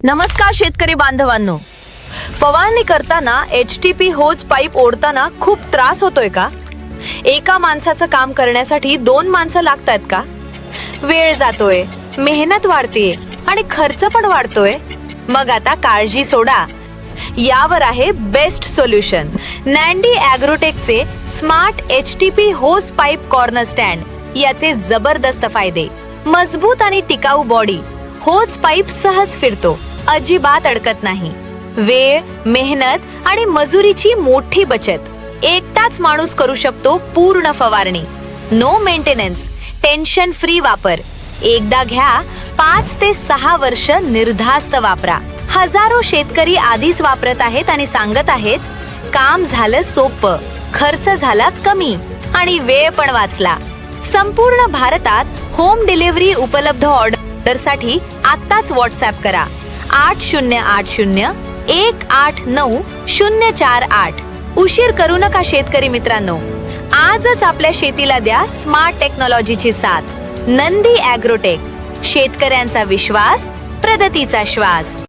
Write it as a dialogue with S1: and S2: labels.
S1: नमस्कार शेतकरी बांधवांनो, फवारणी करताना HTP होज पाईप ओढताना खूप त्रास होतोय का? एका माणसाचं काम करण्यासाठी 2 माणसं लागतात का? वेळ जातोय, मेहनत वाढतेय आणि खर्च पण वाढतोय. मग आता काळजी सोडा, यावर आहे बेस्ट सोल्युशन. नॅन्डी ॲग्रोटेकचे smart HTP hose pipe corner stand. याचे जबरदस्त फायदे: मजबूत आणि टिकाऊ बॉडी, होज पाईप सहज फिरतो, अजिबात अडकत नाही. वेळ, मेहनत आणि मजुरीची मोठी बचत. एकटाच माणूस करू शकतो पूर्ण फवारणी. नो मेंटेनन्स, टेन्शन फ्री वापर. एकदा घ्या, 5 ते 6 वर्ष निर्धास्त वापरा. हजारो शेतकरी आधीच वापरत आहेत आणि सांगत आहेत, काम झालं सोपं, खर्च झाला कमी आणि वेळ पण वाचला. संपूर्ण भारतात होम डिलिव्हरी उपलब्ध. ऑर्डरसाठी आत्ताच व्हॉट्सअप करा 8080189048. उशीर करू नका शेतकरी मित्रांनो. आजच आपल्या शेतीला द्या स्मार्ट टेक्नॉलॉजीची साथ. नंदी ॲग्रोटेक, शेतकऱ्यांचा विश्वास, प्रगतीचा श्वास.